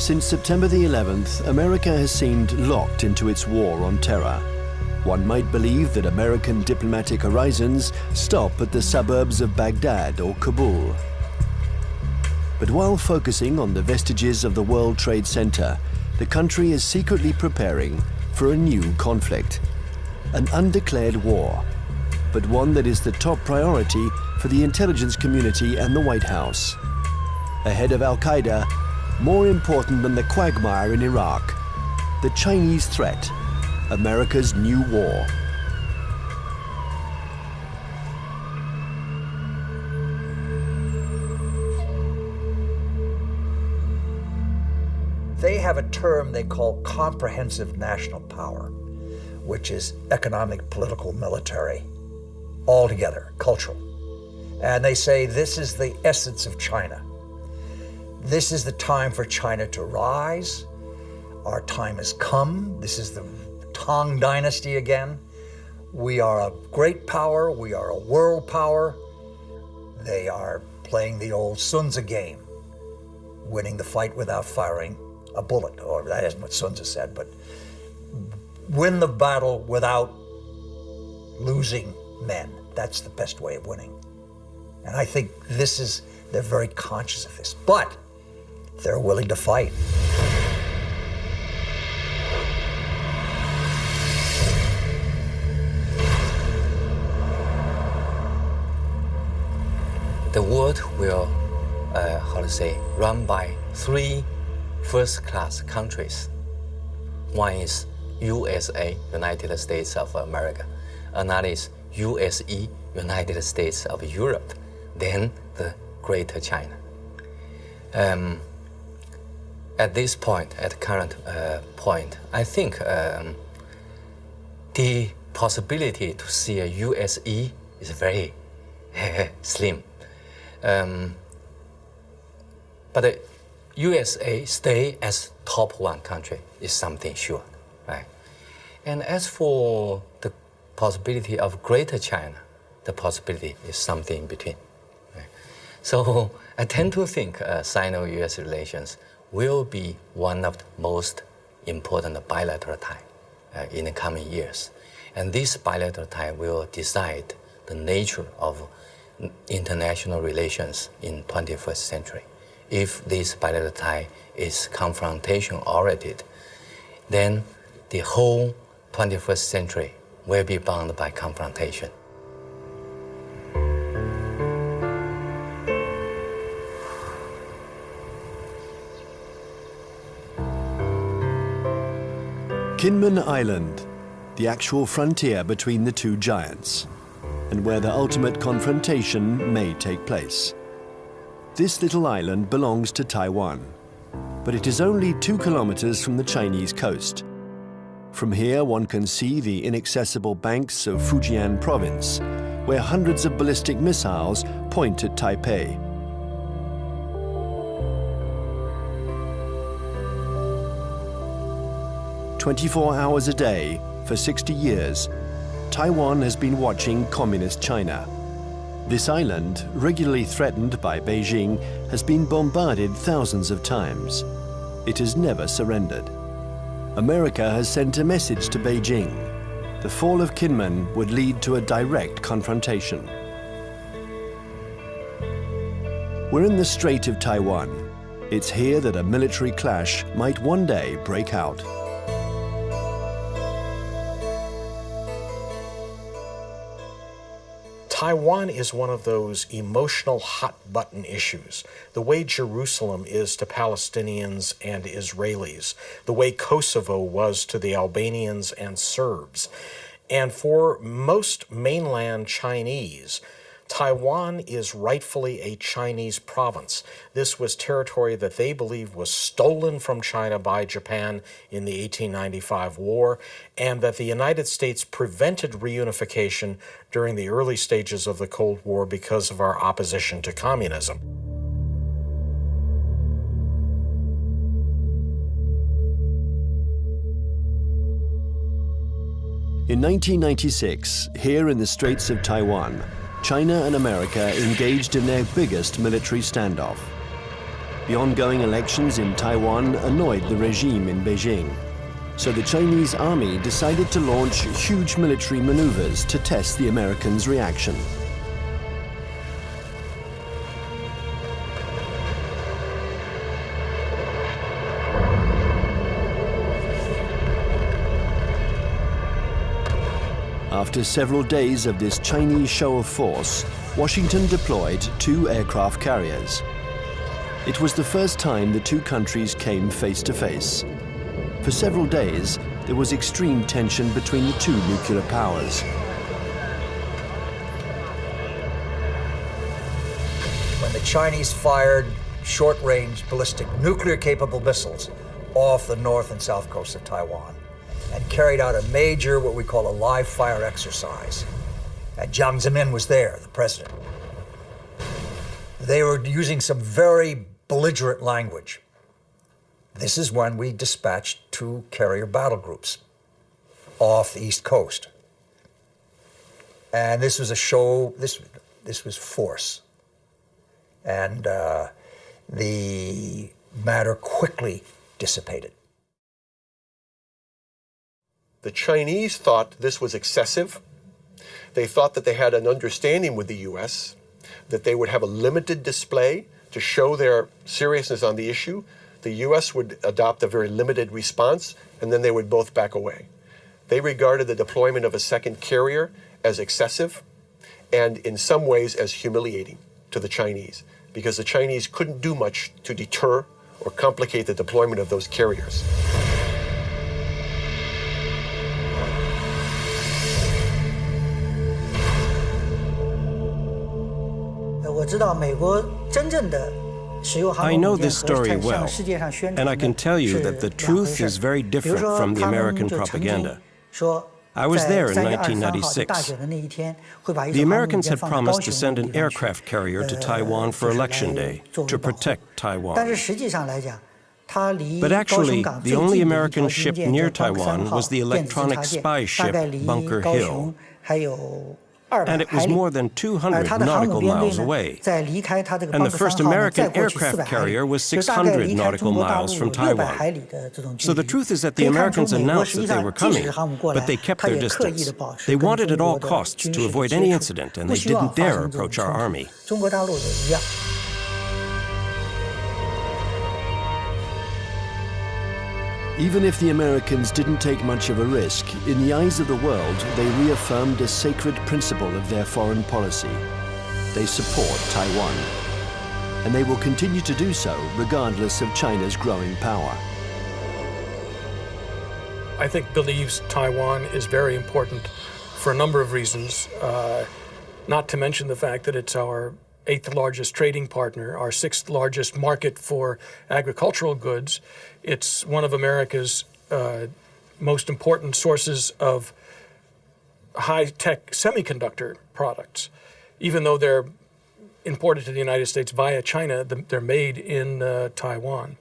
Since September the 11th, America has seemed locked into its war on terror. One might believe that American diplomatic horizons stop at the suburbs of Baghdad or Kabul. But while focusing on the vestiges of the World Trade Center, the country is secretly preparing for a new conflict, an undeclared war, but one that is the top priority for the intelligence community and the White House. Ahead of Al-Qaeda, more important than the quagmire in Iraq, the Chinese threat, America's new war. They have a term they call comprehensive national power, which is economic, political, military, all together, cultural. And they say this is the essence of China. This is the time for China to rise. Our time has come. This is the Tang Dynasty again. We are a great power. We are a world power. They are playing the old Sun Tzu game, winning the fight without firing a bullet, or that isn't what Sun Tzu said, but win the battle without losing men. That's the best way of winning. And I think they're very conscious of this, but they're willing to fight. The world will, run by three first-class countries. One is USA, United States of America. Another is USE, United States of Europe. Then the Greater China. At this point, at the current point, I think the possibility to see a USE is very slim. But the USA stay as top one country is something sure, right? And as for the possibility of Greater China, the possibility is something in between. Right? So I tend to think Sino-US relations will be one of the most important bilateral ties in the coming years. And this bilateral tie will decide the nature of international relations in 21st century. If this bilateral tie is confrontation-oriented, then the whole 21st century will be bound by confrontation. Kinmen Island, the actual frontier between the two giants, and where the ultimate confrontation may take place. This little island belongs to Taiwan, but it is only 2 kilometers from the Chinese coast. From here, one can see the inaccessible banks of Fujian province, where hundreds of ballistic missiles point at Taipei. "24 hours a day, for 60 years, Taiwan has been watching Communist China. This island, regularly threatened by Beijing, has been bombarded thousands of times. It has never surrendered. America has sent a message to Beijing. The fall of Kinmen would lead to a direct confrontation. We're in the Strait of Taiwan. It's here that a military clash might one day break out. Taiwan is one of those emotional hot-button issues, the way Jerusalem is to Palestinians and Israelis, the way Kosovo was to the Albanians and Serbs. And for most mainland Chinese, Taiwan is rightfully a Chinese province. This was territory that they believe was stolen from China by Japan in the 1895 war, and that the United States prevented reunification during the early stages of the Cold War because of our opposition to communism. In 1996, here in the Straits of Taiwan, China and America engaged in their biggest military standoff. The ongoing elections in Taiwan annoyed the regime in Beijing, so the Chinese army decided to launch huge military maneuvers to test the Americans' reaction. After several days of this Chinese show of force, Washington deployed 2 aircraft carriers. It was the first time the two countries came face to face. For several days, there was extreme tension between the two nuclear powers. When the Chinese fired short-range ballistic nuclear-capable missiles off the north and south coast of Taiwan and carried out a major, what we call a live-fire exercise. And Jiang Zemin was there, the president. They were using some very belligerent language. This is when we dispatched 2 carrier battle groups off the East Coast. And this was a show, this was force. And the matter quickly dissipated. The Chinese thought this was excessive. They thought that they had an understanding with the U.S., that they would have a limited display to show their seriousness on the issue. The U.S. would adopt a very limited response, and then they would both back away. They regarded the deployment of a second carrier as excessive and in some ways as humiliating to the Chinese, because the Chinese couldn't do much to deter or complicate the deployment of those carriers. I know this story well, and I can tell you that the truth is very different from the American propaganda. I was there in 1996. The Americans had promised to send an aircraft carrier to Taiwan for Election Day to protect Taiwan. But actually, the only American ship near Taiwan was the electronic spy ship Bunker Hill. And it was more than 200 nautical miles away. And the first American aircraft carrier was 600 nautical miles from Taiwan. So the truth is that the Americans announced that they were coming, but they kept their distance. They wanted at all costs to avoid any incident, and they didn't dare approach our army. Even if the Americans didn't take much of a risk, in the eyes of the world, they reaffirmed a sacred principle of their foreign policy. They support Taiwan. And they will continue to do so regardless of China's growing power. I think believes Taiwan is very important for a number of reasons, not to mention the fact that it's our 8th largest trading partner, our 6th largest market for agricultural goods. It's one of America's most important sources of high-tech semiconductor products. Even though they're imported to the United States via China, they're made in Taiwan.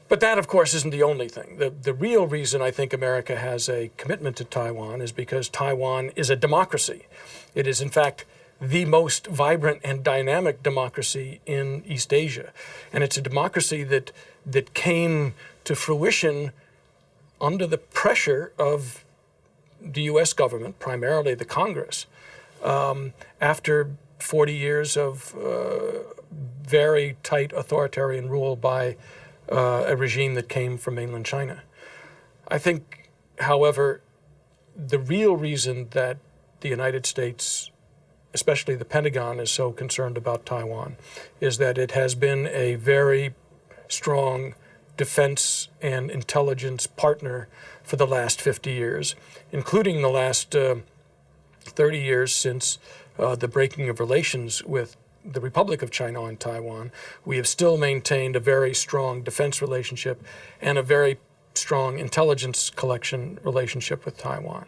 But that, of course, isn't the only thing. The real reason I think America has a commitment to Taiwan is because Taiwan is a democracy. It is, in fact, the most vibrant and dynamic democracy in East Asia. And it's a democracy that came to fruition under the pressure of the U.S. government, primarily the Congress, after 40 years of very tight authoritarian rule by a regime that came from mainland China. I think, however, the real reason that the United States, especially the Pentagon, is so concerned about Taiwan is that it has been a very strong defense and intelligence partner for the last 50 years, including the last 30 years since the breaking of relations with the Republic of China and Taiwan. We have still maintained a very strong defense relationship and a very strong intelligence collection relationship with Taiwan.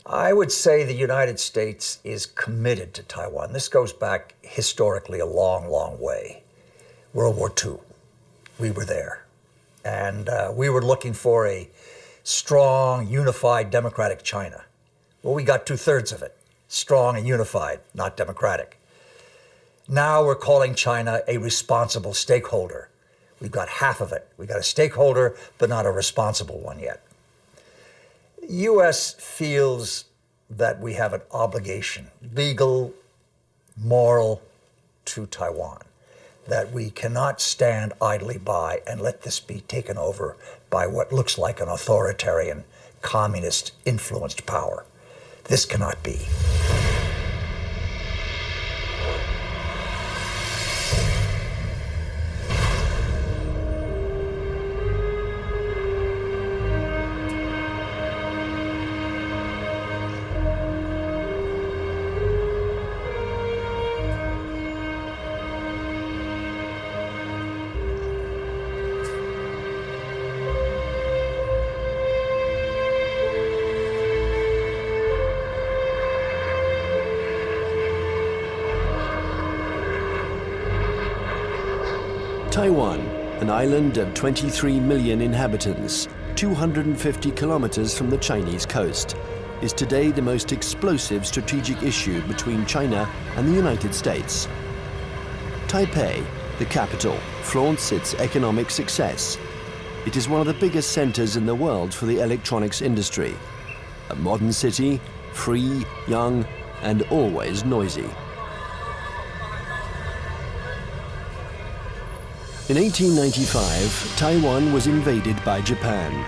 I would say the United States is committed to Taiwan. This goes back historically a long, long way. World War II, we were there. And we were looking for a strong, unified, democratic China. Well, we got 2/3 of it. Strong and unified, not democratic. Now we're calling China a responsible stakeholder. We've got half of it. We've got a stakeholder, but not a responsible one yet. The U.S. feels that we have an obligation, legal, moral, to Taiwan, that we cannot stand idly by and let this be taken over by what looks like an authoritarian, communist-influenced power. This cannot be. Taiwan, an island of 23 million inhabitants, 250 kilometers from the Chinese coast, is today the most explosive strategic issue between China and the United States. Taipei, the capital, flaunts its economic success. It is one of the biggest centers in the world for the electronics industry. A modern city, free, young, and always noisy. In 1895, Taiwan was invaded by Japan.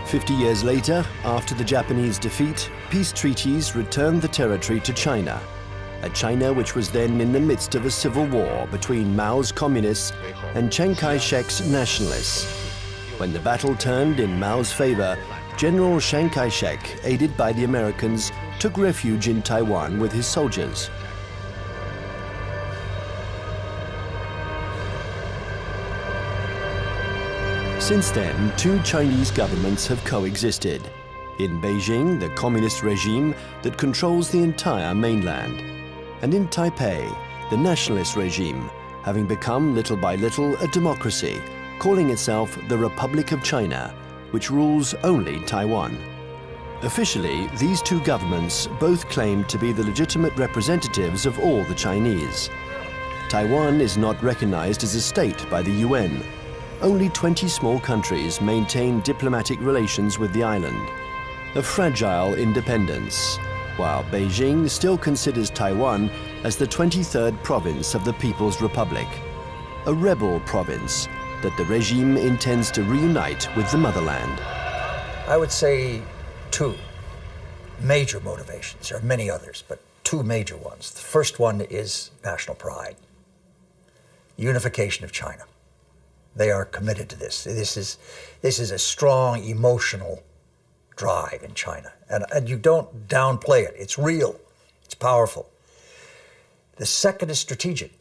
50 years later, after the Japanese defeat, peace treaties returned the territory to China, a China which was then in the midst of a civil war between Mao's communists and Chiang Kai-shek's nationalists. When the battle turned in Mao's favor, General Chiang Kai-shek, aided by the Americans, took refuge in Taiwan with his soldiers. Since then, two Chinese governments have coexisted. In Beijing, the communist regime that controls the entire mainland. And in Taipei, the nationalist regime, having become little by little a democracy, calling itself the Republic of China, which rules only Taiwan. Officially, these two governments both claim to be the legitimate representatives of all the Chinese. Taiwan is not recognized as a state by the UN. Only 20 small countries maintain diplomatic relations with the island. A fragile independence, while Beijing still considers Taiwan as the 23rd province of the People's Republic, a rebel province that the regime intends to reunite with the motherland. I would say two major motivations. There are many others, but two major ones. The first one is national pride, unification of China. They are committed to this. This is a strong emotional drive in China. And you don't downplay it. It's real. It's powerful. The second is strategic.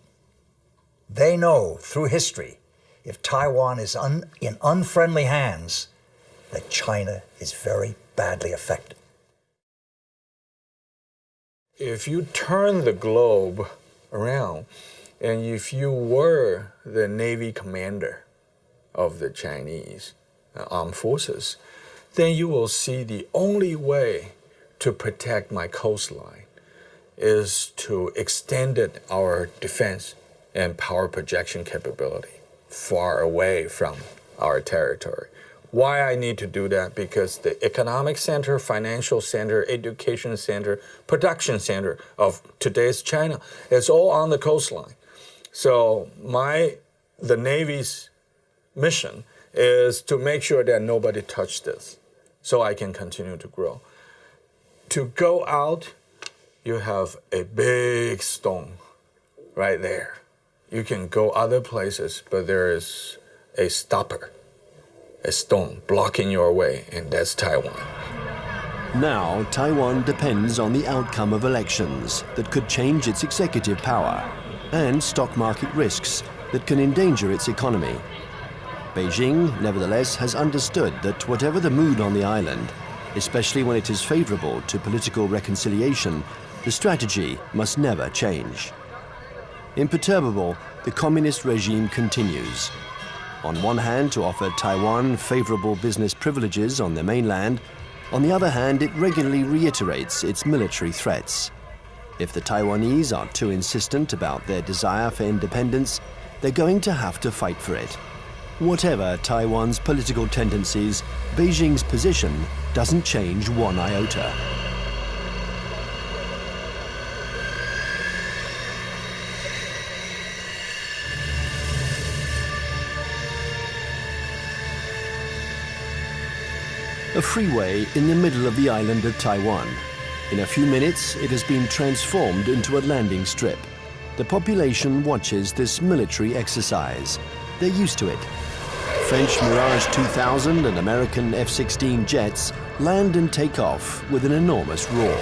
They know through history, if Taiwan is in unfriendly hands, that China is very badly affected. If you turn the globe around, and if you were the Navy commander of the Chinese armed forces, then you will see the only way to protect my coastline is to extend our defense and power projection capability far away from our territory. Why I need to do that? Because the economic center, financial center, education center, production center of today's China is all on the coastline. So the Navy's mission is to make sure that nobody touched this so I can continue to grow. To go out, you have a big stone right there. You can go other places, but there is a stopper, a stone blocking your way, and that's Taiwan. Now, Taiwan depends on the outcome of elections that could change its executive power and stock market risks that can endanger its economy. Beijing, nevertheless, has understood that whatever the mood on the island, especially when it is favorable to political reconciliation, the strategy must never change. Imperturbable, the communist regime continues. On one hand, to offer Taiwan favorable business privileges on the mainland. On the other hand, it regularly reiterates its military threats. If the Taiwanese are too insistent about their desire for independence, they're going to have to fight for it. Whatever Taiwan's political tendencies, Beijing's position doesn't change one iota. A freeway in the middle of the island of Taiwan. In a few minutes, it has been transformed into a landing strip. The population watches this military exercise. They're used to it. French Mirage 2000 and American F-16 jets land and take off with an enormous roar.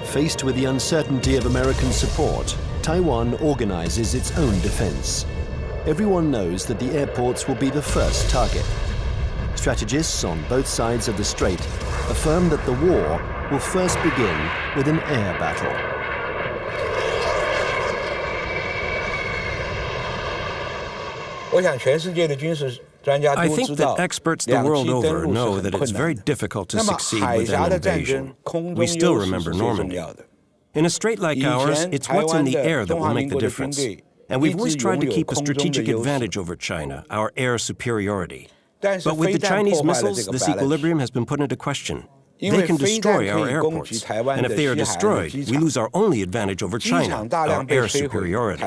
Faced with the uncertainty of American support, Taiwan organizes its own defense. Everyone knows that the airports will be the first target. Strategists on both sides of the strait affirm that the war will first begin with an air battle. I think that experts the world over know that it's very difficult to succeed with an invasion. We still remember Normandy. In a strait like ours, it's what's in the air that will make the difference. And we've always tried to keep a strategic advantage over China, our air superiority. But with the Chinese missiles, this equilibrium has been put into question. They can destroy our airports, and if they are destroyed, we lose our only advantage over China, our air superiority.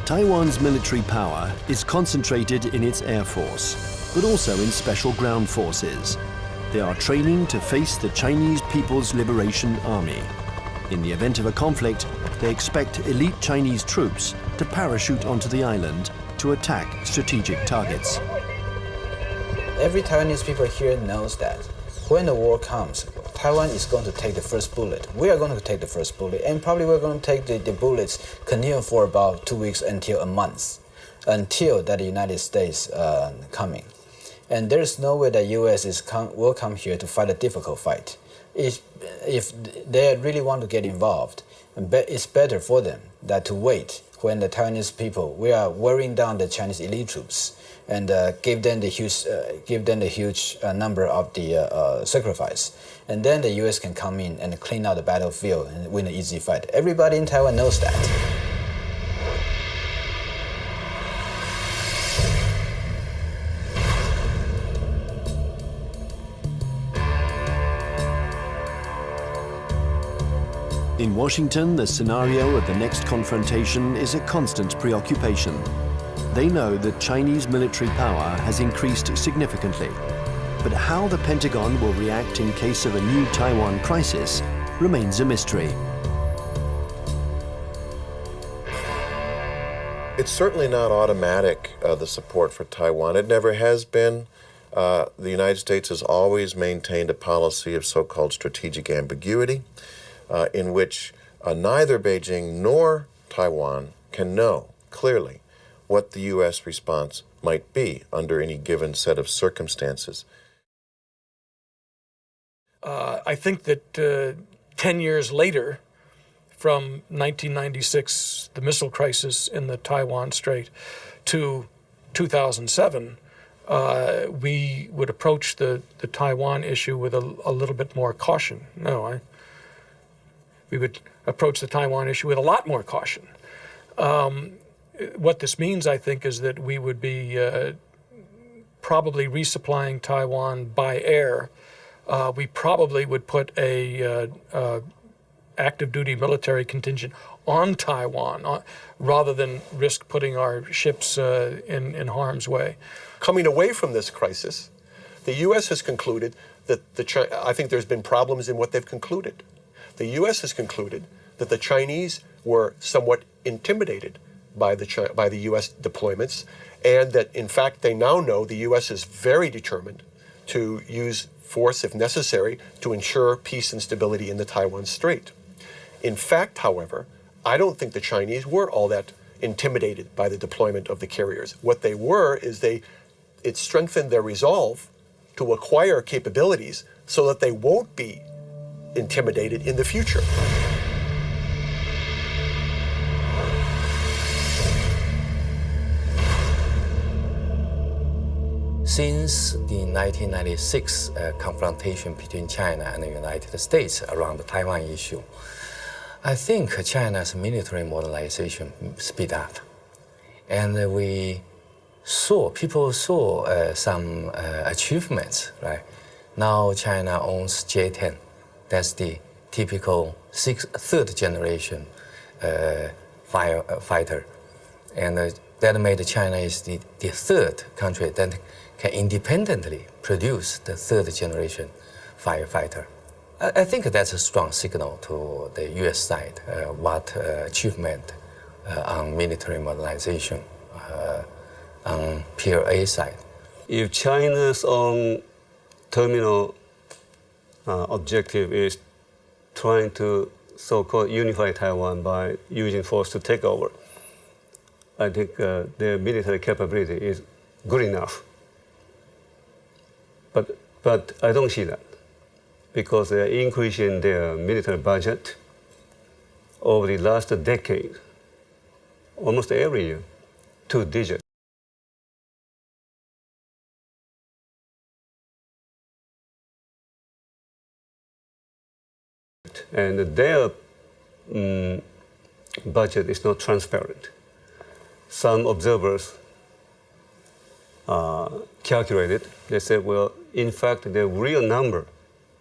Taiwan's military power is concentrated in its air force, but also in special ground forces. They are training to face the Chinese People's Liberation Army. In the event of a conflict, they expect elite Chinese troops to parachute onto the island to attack strategic targets. Every Taiwanese people here knows that when the war comes, Taiwan is going to take the first bullet. We are going to take the first bullet, and probably we're going to take the bullets continue for about 2 weeks until a month, until that the United States coming. And there's no way that U.S. will come here to fight a difficult fight. If they really want to get involved, it's better for them that to wait when the Taiwanese people, we are wearing down the Chinese elite troops and give them the huge number of the sacrifice. And then the U.S. can come in and clean out the battlefield and win an easy fight. Everybody in Taiwan knows that. In Washington, the scenario of the next confrontation is a constant preoccupation. They know that Chinese military power has increased significantly. But how the Pentagon will react in case of a new Taiwan crisis remains a mystery. It's certainly not automatic, the support for Taiwan. It never has been. The United States has always maintained a policy of so-called strategic ambiguity, in which neither Beijing nor Taiwan can know clearly what the U.S. response might be under any given set of circumstances. I think that 10 years later, from 1996, the missile crisis in the Taiwan Strait, to 2007, we would approach the Taiwan issue with a little bit more caution. We would approach the Taiwan issue with a lot more caution. What this means, I think, is that we would be probably resupplying Taiwan by air. We probably would put a active duty military contingent on Taiwan rather than risk putting our ships in harm's way. Coming away from this crisis, the U.S. has concluded that I think there's been problems in what they've concluded. The U.S. has concluded that the Chinese were somewhat intimidated by the U.S. deployments, and that in fact they now know the U.S. is very determined to use force, if necessary, to ensure peace and stability in the Taiwan Strait. In fact, however, I don't think the Chinese were all that intimidated by the deployment of the carriers. What they were is it strengthened their resolve to acquire capabilities so that they won't be intimidated in the future. Since the 1996 confrontation between China and the United States around the Taiwan issue, I think China's military modernization speed up. And people saw some achievements, right? Now China owns J-10. That's the typical third generation fighter. And that made China is the third country that can independently produce the third generation firefighter. I think that's a strong signal to the US side, what achievement on military modernization on PLA side. If China's own terminal objective is trying to so-called unify Taiwan by using force to take over, I think their military capability is good enough. But I don't see that, because they're increasing their military budget over the last decade, almost every year, 2 digits. And their budget is not transparent. Some observers calculated, they said, well, in fact, the real number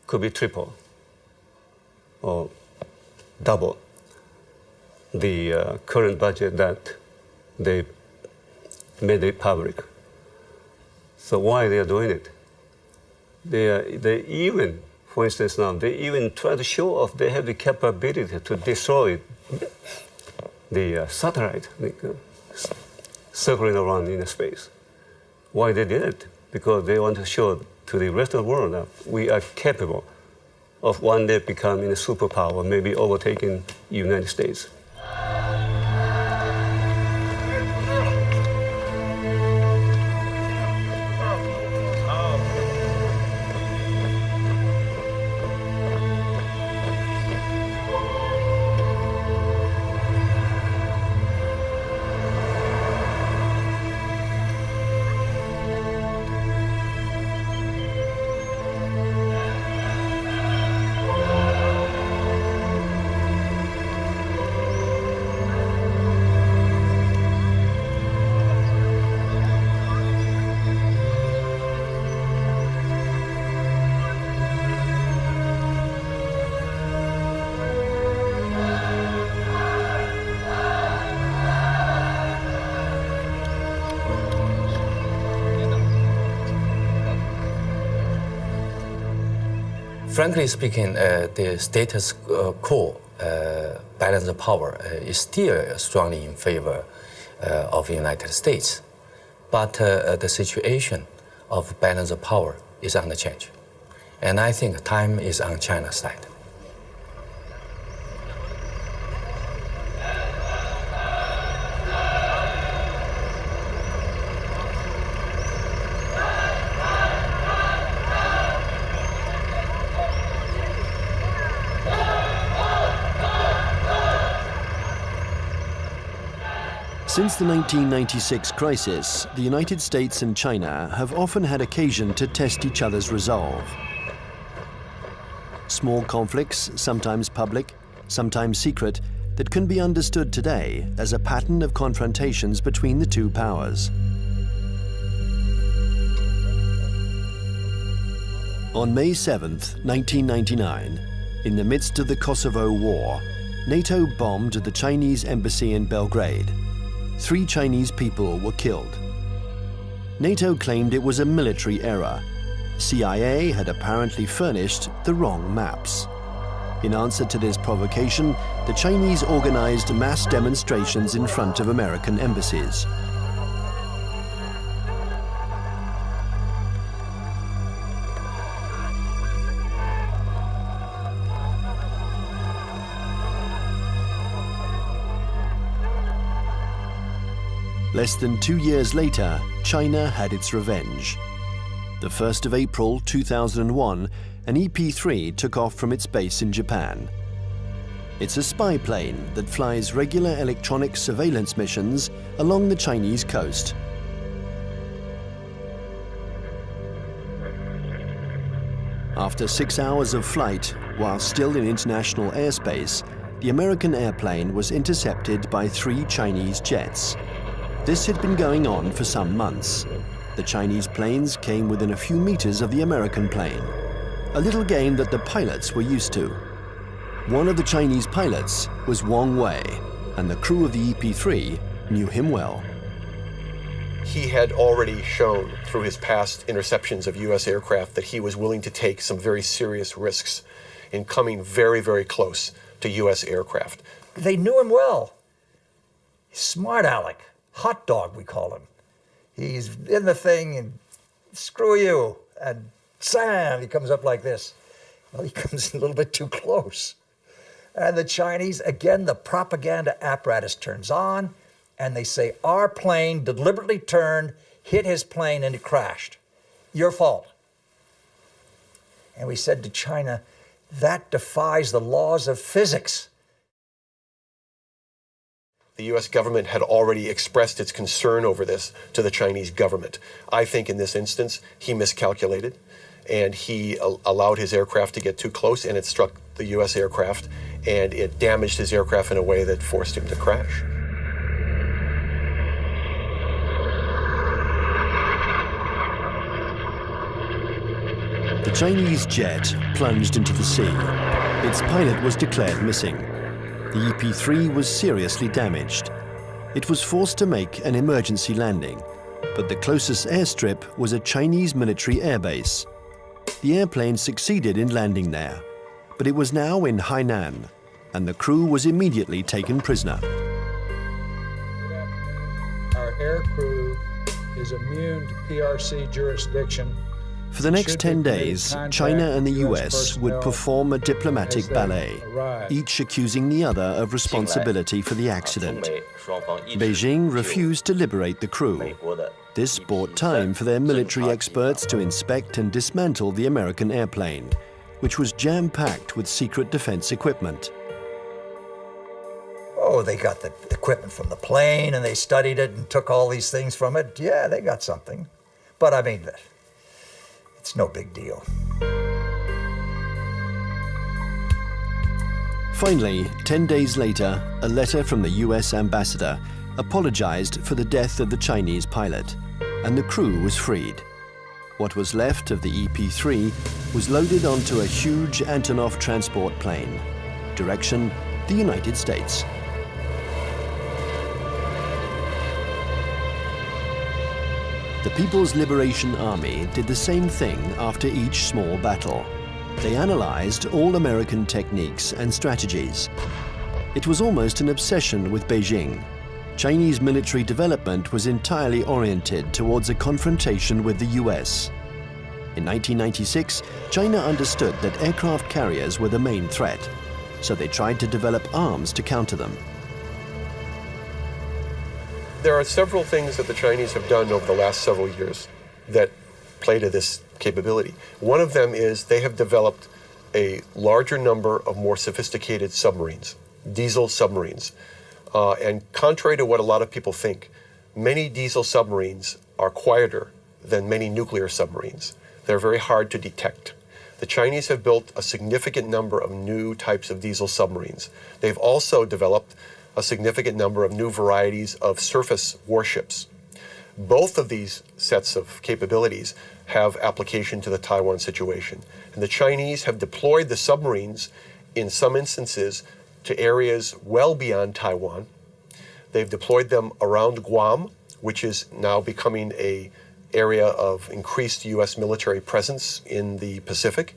could be triple or double the current budget that they made it public. So why they are doing it? They even, for instance now, they even try to show off they have the capability to destroy the satellite circling around in space. Why they did it? Because they want to show to the rest of the world that we are capable of one day becoming a superpower, maybe overtaking the United States. Frankly speaking, the status quo balance of power is still strongly in favor of the United States. But the situation of balance of power is under change. And I think time is on China's side. Since the 1996 crisis, the United States and China have often had occasion to test each other's resolve. Small conflicts, sometimes public, sometimes secret, that can be understood today as a pattern of confrontations between the two powers. On May 7th, 1999, in the midst of the Kosovo War, NATO bombed the Chinese embassy in Belgrade. 3 Chinese people were killed. NATO claimed it was a military error. CIA had apparently furnished the wrong maps. In answer to this provocation, the Chinese organized mass demonstrations in front of American embassies. Less than 2 years later, China had its revenge. The the 1st of April 2001, an EP-3 took off from its base in Japan. It's a spy plane that flies regular electronic surveillance missions along the Chinese coast. After 6 hours of flight, while still in international airspace, the American airplane was intercepted by 3 Chinese jets. This had been going on for some months. The Chinese planes came within a few meters of the American plane, a little game that the pilots were used to. One of the Chinese pilots was Wang Wei, and the crew of the EP-3 knew him well. He had already shown through his past interceptions of U.S. aircraft that he was willing to take some very serious risks in coming very, very close to U.S. aircraft. They knew him well. Smart Alec, hot dog we call him. He's in the thing and screw you, and Sam, he comes up like this. Well, he comes a little bit too close. And the Chinese, again, the propaganda apparatus turns on, and they say, our plane deliberately turned, hit his plane, and it crashed. Your fault. And we said to China, that defies the laws of physics. The U.S. government had already expressed its concern over this to the Chinese government. I think in this instance, he miscalculated, and he allowed his aircraft to get too close, and it struck the U.S. aircraft, and it damaged his aircraft in a way that forced him to crash. The Chinese jet plunged into the sea. Its pilot was declared missing. The EP-3 was seriously damaged. It was forced to make an emergency landing, but the closest airstrip was a Chinese military airbase. The airplane succeeded in landing there, but it was now in Hainan, and the crew was immediately taken prisoner. Our air crew is immune to PRC jurisdiction. For the next 10 days, China and the US would perform a diplomatic ballet, each accusing the other of responsibility for the accident. Beijing refused to liberate the crew. This bought time for their military experts to inspect and dismantle the American airplane, which was jam-packed with secret defense equipment. Oh, they got the equipment from the plane, and they studied it and took all these things from it. Yeah, they got something. But I mean, it's no big deal. Finally, 10 days later, a letter from the US ambassador apologized for the death of the Chinese pilot, and the crew was freed. What was left of the EP-3 was loaded onto a huge Antonov transport plane. Direction, the United States. The People's Liberation Army did the same thing after each small battle. They analyzed all American techniques and strategies. It was almost an obsession with Beijing. Chinese military development was entirely oriented towards a confrontation with the US. In 1996, China understood that aircraft carriers were the main threat, so they tried to develop arms to counter them. There are several things that the Chinese have done over the last several years that play to this capability. One of them is they have developed a larger number of more sophisticated submarines, diesel submarines. And contrary to what a lot of people think, many diesel submarines are quieter than many nuclear submarines. They're very hard to detect. The Chinese have built a significant number of new types of diesel submarines. They've also developed a significant number of new varieties of surface warships. Both of these sets of capabilities have application to the Taiwan situation. And the Chinese have deployed the submarines in some instances to areas well beyond Taiwan. They've deployed them around Guam, which is now becoming an area of increased U.S. military presence in the Pacific.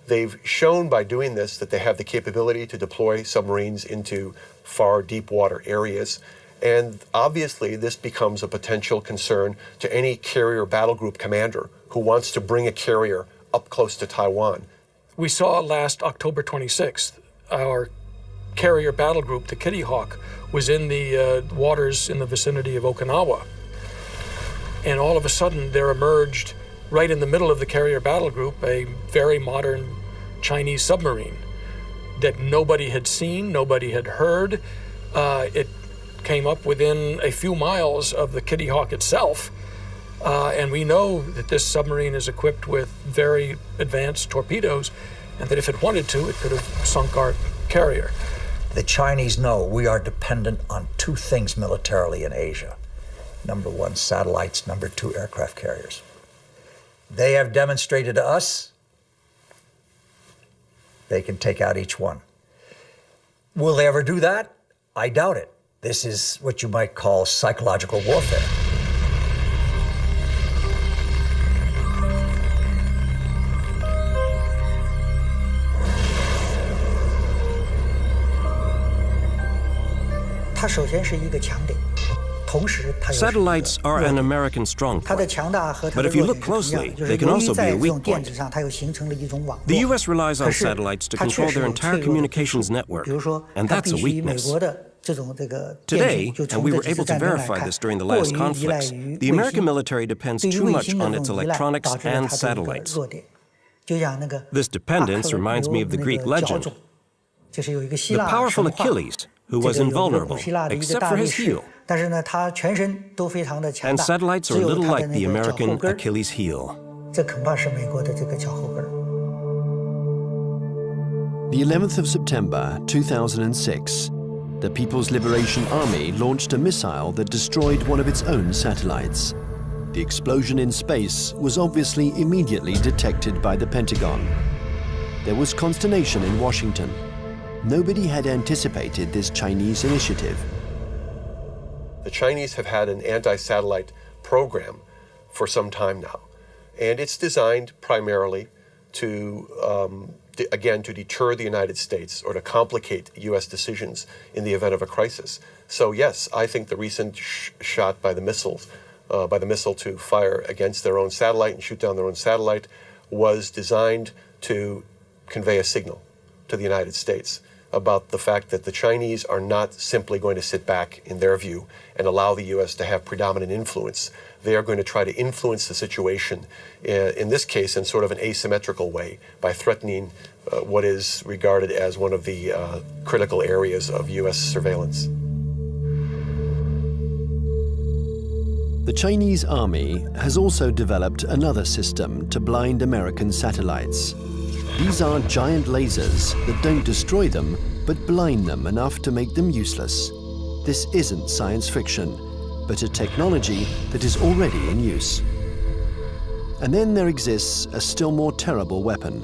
They've shown by doing this that they have the capability to deploy submarines into far deep water areas. And obviously, this becomes a potential concern to any carrier battle group commander who wants to bring a carrier up close to Taiwan. We saw last October 26th, our carrier battle group, the Kitty Hawk, was in the waters in the vicinity of Okinawa. And all of a sudden, there emerged right in the middle of the carrier battle group, a very modern Chinese submarine that nobody had seen, nobody had heard. It came up within a few miles of the Kitty Hawk itself. And we know that this submarine is equipped with very advanced torpedoes, and that if it wanted to, it could have sunk our carrier. The Chinese know we are dependent on two things militarily in Asia. Number one, satellites. Number two, aircraft carriers. They have demonstrated to us they can take out each one. Will they ever do that? I doubt it. This is what you might call psychological warfare. Satellites are an American strong point. But if you look closely, they can also be a weak point. The U.S. relies on satellites to control their entire communications network, and that's a weakness. Today, and we were able to verify this during the last conflicts, the American military depends too much on its electronics and satellites. This dependence reminds me of the Greek legend. The powerful Achilles, who was invulnerable, except for his heel. And satellites are a little like the American Achilles heel. The 11th of September 2006, the People's Liberation Army launched a missile that destroyed one of its own satellites. The explosion in space was obviously immediately detected by the Pentagon. There was consternation in Washington. Nobody had anticipated this Chinese initiative. The Chinese have had an anti-satellite program for some time now, and it's designed primarily to, again, to deter the United States or to complicate U.S. decisions in the event of a crisis. So yes, I think the recent shot by the missile to fire against their own satellite and shoot down their own satellite was designed to convey a signal to the United States about the fact that the Chinese are not simply going to sit back, in their view, and allow the U.S. to have predominant influence. They are going to try to influence the situation, in this case, in sort of an asymmetrical way, by threatening what is regarded as one of the critical areas of U.S. surveillance. The Chinese army has also developed another system to blind American satellites. These are giant lasers that don't destroy them, but blind them enough to make them useless. This isn't science fiction, but a technology that is already in use. And then there exists a still more terrible weapon,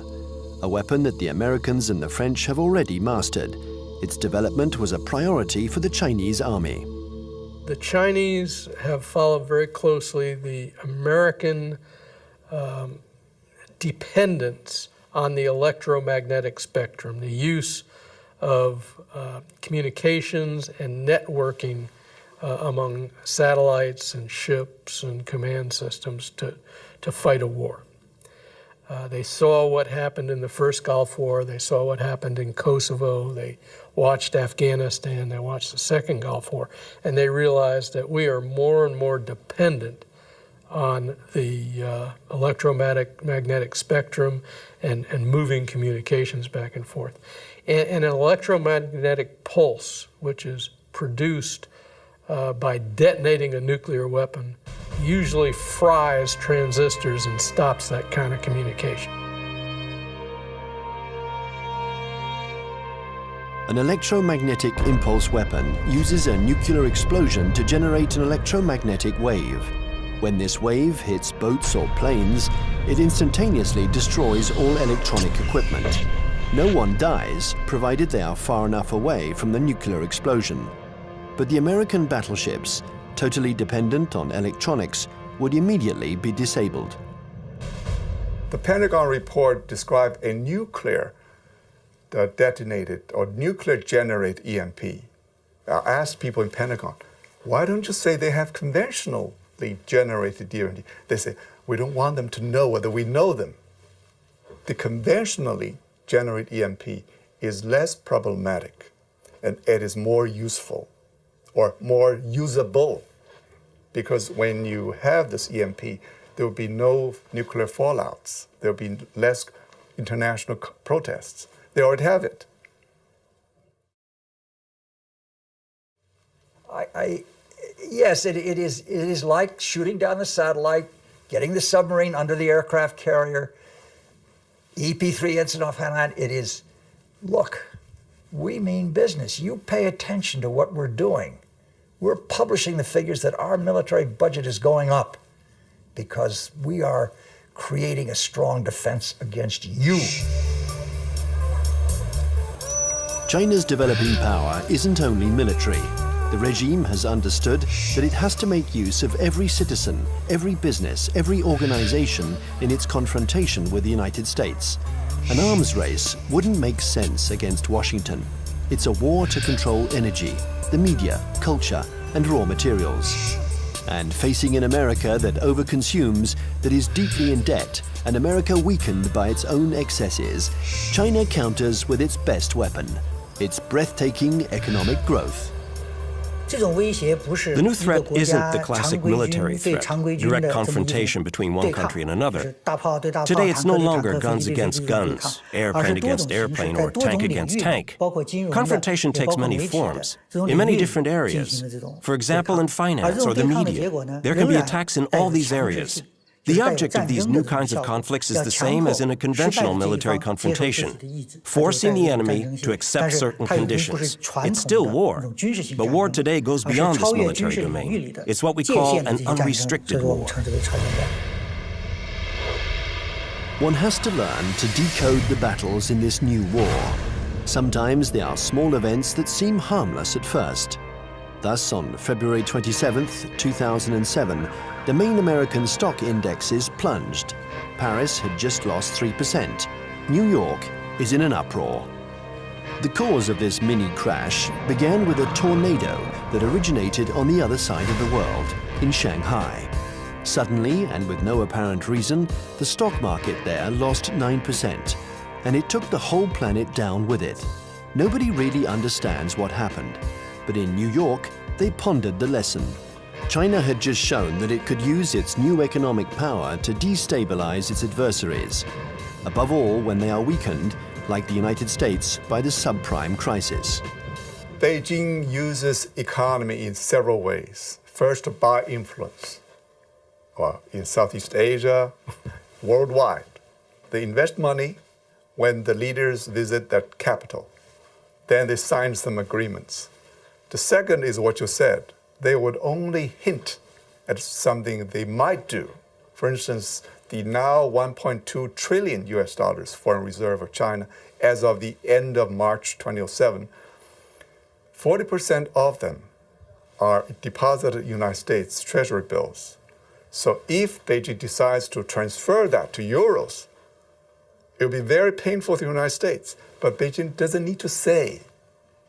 a weapon that the Americans and the French have already mastered. Its development was a priority for the Chinese army. The Chinese have followed very closely the American dependence on the electromagnetic spectrum, the use of communications and networking among satellites and ships and command systems to fight a war. They saw what happened in the first Gulf War, they saw what happened in Kosovo, they watched Afghanistan, they watched the second Gulf War, and they realized that we are more and more dependent on the electromagnetic spectrum and moving communications back and forth. And an electromagnetic pulse, which is produced by detonating a nuclear weapon, usually fries transistors and stops that kind of communication. An electromagnetic impulse weapon uses a nuclear explosion to generate an electromagnetic wave. When this wave hits boats or planes, it instantaneously destroys all electronic equipment. No one dies, provided they are far enough away from the nuclear explosion. But the American battleships, totally dependent on electronics, would immediately be disabled. The Pentagon report described a nuclear detonated or nuclear generated EMP. I asked people in Pentagon, why don't you say they have conventionally generated EMP? They say, we don't want them to know whether we know them. The conventionally generated EMP is less problematic and it is more useful or more usable, because when you have this EMP, there will be no nuclear fallouts. There will be less international protests. They already have it. Yes, it is like shooting down the satellite, getting the submarine under the aircraft carrier, EP-3 incident off Hainan. It is, look, we mean business. You pay attention to what we're doing. We're publishing the figures that our military budget is going up because we are creating a strong defense against you. China's developing power isn't only military. The regime has understood that it has to make use of every citizen, every business, every organization in its confrontation with the United States. An arms race wouldn't make sense against Washington. It's a war to control energy, the media, culture, and raw materials. And facing an America that overconsumes, that is deeply in debt, an America weakened by its own excesses, China counters with its best weapon, its breathtaking economic growth. The new threat isn't the classic military threat, direct confrontation between one country and another. Today, it's no longer guns against guns, airplane against airplane, or tank against tank. Confrontation takes many forms, in many different areas. For example, in finance or the media, there can be attacks in all these areas. The object of these new kinds of conflicts is the same as in a conventional military confrontation, forcing the enemy to accept certain conditions. It's still war, but war today goes beyond this military domain. It's what we call an unrestricted war. One has to learn to decode the battles in this new war. Sometimes they are small events that seem harmless at first. Thus, on February 27, 2007, the main American stock indexes plunged. Paris had just lost 3%. New York is in an uproar. The cause of this mini crash began with a tornado that originated on the other side of the world, in Shanghai. Suddenly, and with no apparent reason, the stock market there lost 9%, and it took the whole planet down with it. Nobody really understands what happened. But in New York, they pondered the lesson. China had just shown that it could use its new economic power to destabilize its adversaries, above all when they are weakened, like the United States, by the subprime crisis. Beijing uses economy in several ways. First, by influence. Well, in Southeast Asia, worldwide. They invest money when the leaders visit that capital. Then they sign some agreements. The second is what you said. They would only hint at something they might do. For instance, the now $1.2 trillion foreign reserve of China as of the end of March 2007, 40% of them are deposited in United States Treasury bills. So if Beijing decides to transfer that to euros, it will be very painful to the United States. But Beijing doesn't need to say.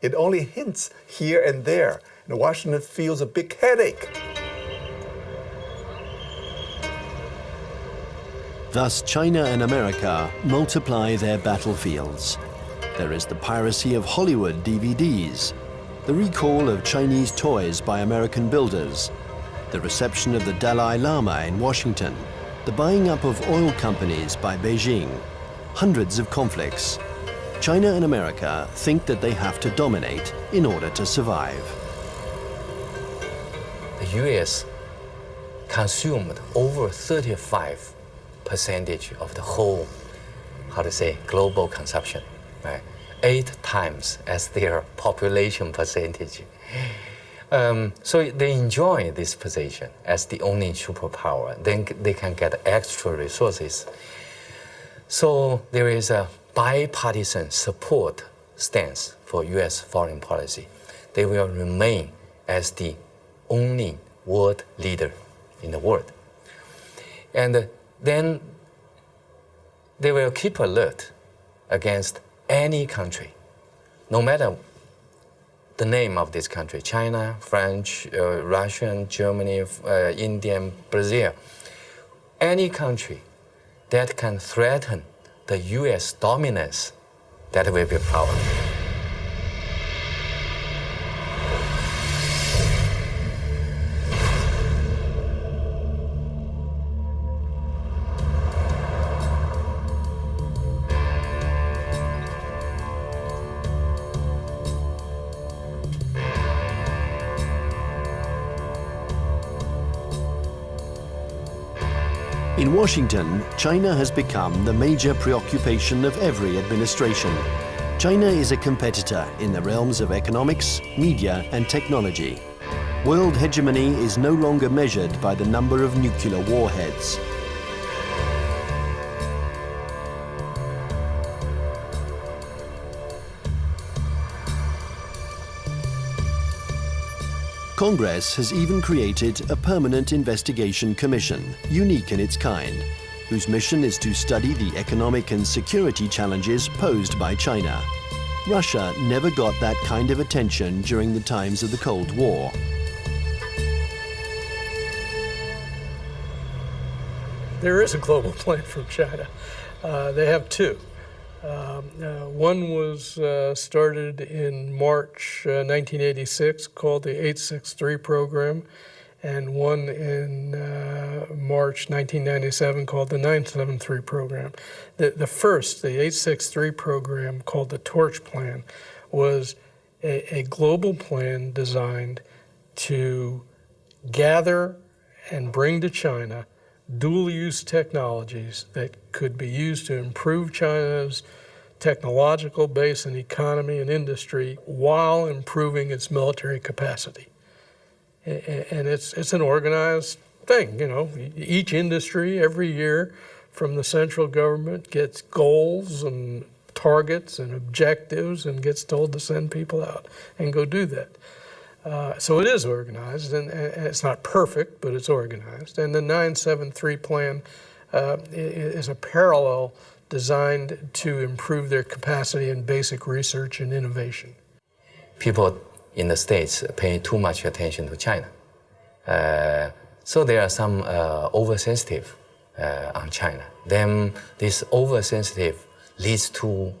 It only hints here and there. And Washington feels a big headache. Thus, China and America multiply their battlefields. There is the piracy of Hollywood DVDs, the recall of Chinese toys by American builders, the reception of the Dalai Lama in Washington, the buying up of oil companies by Beijing, hundreds of conflicts. China and America think that they have to dominate in order to survive. The U.S. consumed over 35% of the whole, global consumption, right? 8 times as their population percentage. So they enjoy this position as the only superpower. Then they can get extra resources. So there is a bipartisan support stance for U.S. foreign policy. They will remain as the only world leader in the world. And then they will keep alert against any country, no matter the name of this country, China, French, Russian, Germany, India, Brazil, any country that can threaten the U.S. dominance, that will be a problem. In Washington, China has become the major preoccupation of every administration. China is a competitor in the realms of economics, media, and technology. World hegemony is no longer measured by the number of nuclear warheads. Congress has even created a permanent investigation commission, unique in its kind, whose mission is to study the economic and security challenges posed by China. Russia never got that kind of attention during the times of the Cold War. There is a global plan from China. They have two. One was started in March 1986, called the 863 program, and one in March 1997 called the 973 program. The first, the 863 program, called the Torch Plan, was a global plan designed to gather and bring to China dual-use technologies that could be used to improve China's technological base and economy and industry while improving its military capacity. And it's an organized thing, you know. Each industry every year from the central government gets goals and targets and objectives and gets told to send people out and go do that. So it is organized, and it's not perfect, but it's organized. And the 973 plan is a parallel designed to improve their capacity in basic research and innovation. People in the States pay too much attention to China. So there are some oversensitive on China. Then this oversensitive leads to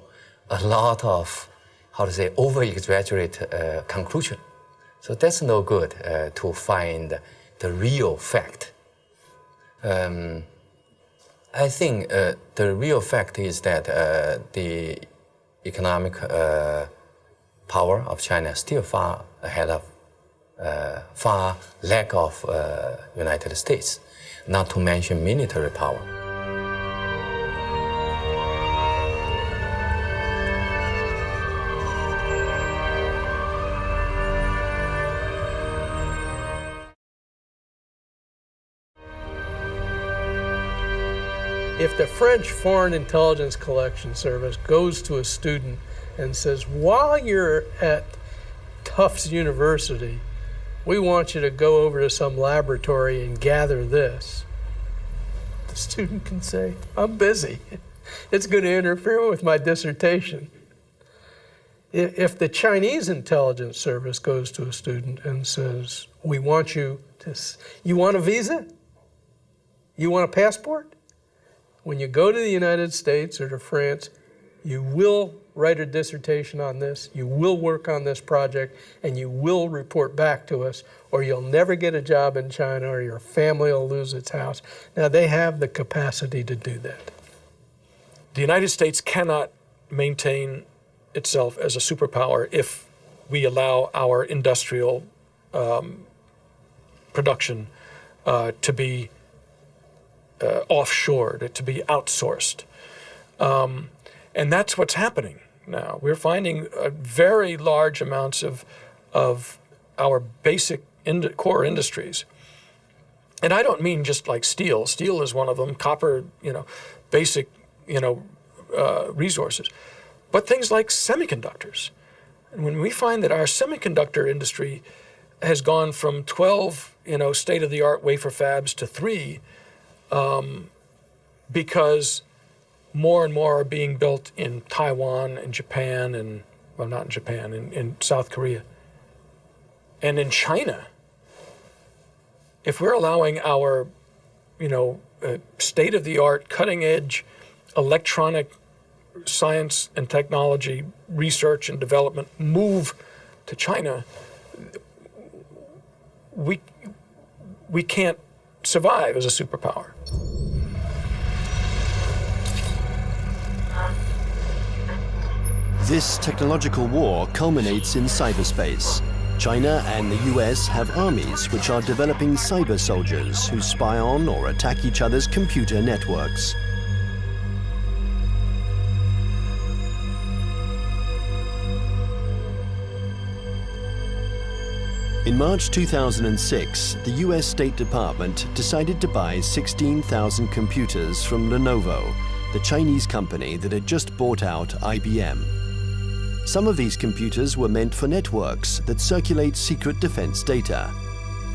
a lot of, over-exaggerate conclusion. So that's no good to find the real fact. I think the real fact is that the economic power of China is still far ahead of, far lack of United States, not to mention military power. If the French Foreign Intelligence Collection Service goes to a student and says, while you're at Tufts University, we want you to go over to some laboratory and gather this, the student can say, I'm busy. It's going to interfere with my dissertation. If the Chinese intelligence service goes to a student and says, we want you to, you want a visa? You want a passport? When you go to the United States or to France, you will write a dissertation on this, you will work on this project, and you will report back to us, or you'll never get a job in China, or your family will lose its house. Now, they have the capacity to do that. The United States cannot maintain itself as a superpower if we allow our industrial production to be offshored, to be outsourced. And that's what's happening now. We're finding very large amounts of our basic core industries. And I don't mean just like steel. Steel is one of them, copper, basic, resources. But things like semiconductors. And when we find that our semiconductor industry has gone from 12, state-of-the-art wafer fabs to 3, because more and more are being built in Taiwan and Japan and, well, not in Japan, in South Korea. And in China, if we're allowing our, state-of-the-art, cutting-edge electronic science and technology research and development move to China, we can't survive as a superpower. This technological war culminates in cyberspace. China and the US have armies which are developing cyber soldiers who spy on or attack each other's computer networks. In March 2006, the US State Department decided to buy 16,000 computers from Lenovo, the Chinese company that had just bought out IBM. Some of these computers were meant for networks that circulate secret defense data.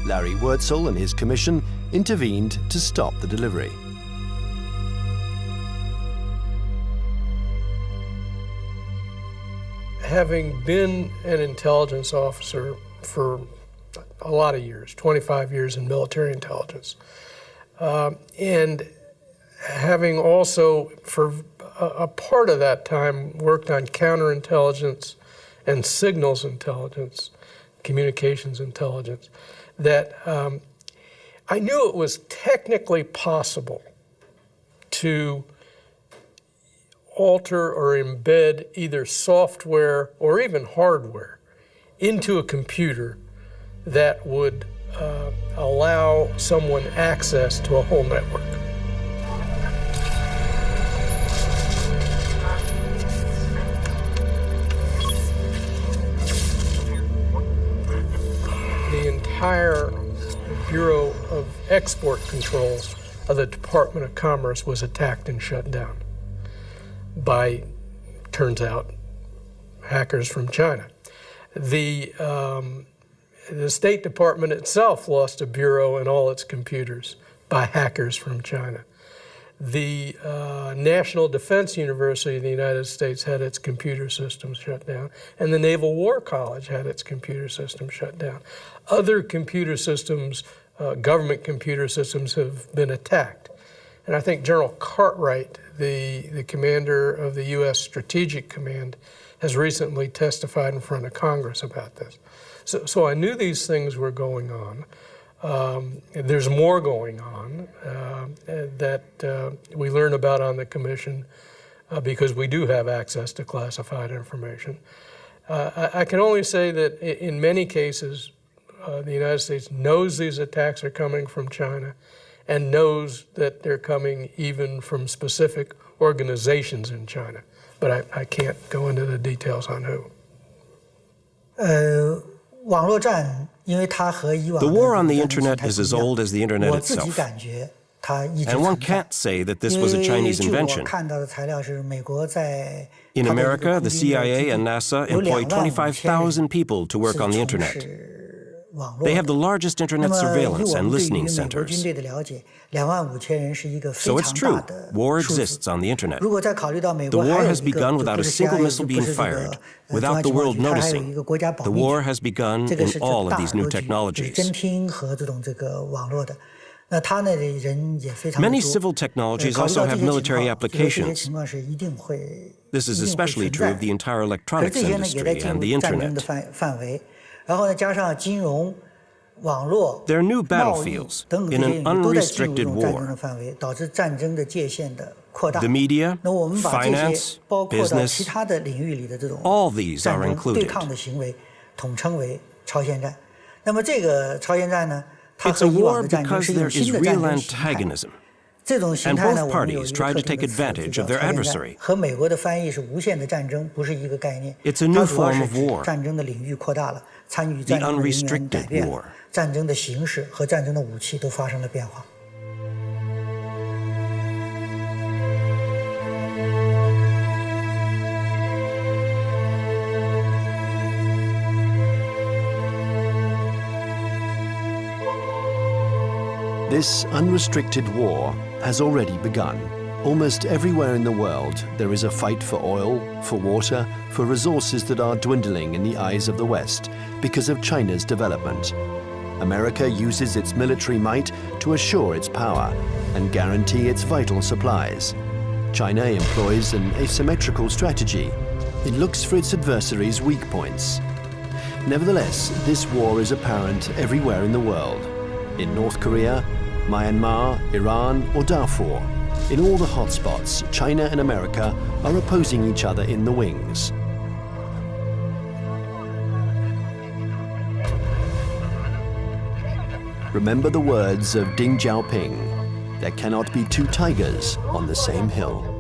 Larry Wurtzel and his commission intervened to stop the delivery. Having been an intelligence officer for a lot of years, 25 years in military intelligence, and having also for a part of that time worked on counterintelligence and signals intelligence, communications intelligence, that I knew it was technically possible to alter or embed either software or even hardware into a computer that would allow someone access to a whole network. The entire Bureau of Export Controls of the Department of Commerce was attacked and shut down by, turns out, hackers from China. The State Department itself lost a bureau and all its computers by hackers from China. The National Defense University of the United States had its computer systems shut down, and the Naval War College had its computer system shut down. Other computer systems, government computer systems, have been attacked. And I think General Cartwright, the commander of the U.S. Strategic Command, has recently testified in front of Congress about this. So I knew these things were going on. There's more going on that we learn about on the Commission because we do have access to classified information. I can only say that in many cases, the United States knows these attacks are coming from China and knows that they're coming even from specific organizations in China. But I can't go into the details on who. The war on the internet is as old as the internet itself. And one can't say that this was a Chinese invention. In America, the CIA and NASA employ 25,000 people to work on the internet. They have the largest internet surveillance and listening centers. So it's true, war exists on the internet. The war has begun without a single missile being fired, without the world noticing. The war has begun in all of these new technologies. Many civil technologies also have military applications. This is especially true of the entire electronics industry and the internet. They're new battlefields in an unrestricted war. The media, finance, business, all these are included. It's a war because there is real antagonism, and both parties try to take advantage of their adversary. It's a new form of war, the unrestricted war. This unrestricted war has already begun. Almost everywhere in the world, there is a fight for oil, for water, for resources that are dwindling in the eyes of the West because of China's development. America uses its military might to assure its power and guarantee its vital supplies. China employs an asymmetrical strategy. It looks for its adversaries' weak points. Nevertheless, this war is apparent everywhere in the world. In North Korea, Myanmar, Iran, or Darfur, in all the hotspots, China and America are opposing each other in the wings. remember the words of Deng Xiaoping: there cannot be two tigers on the same hill.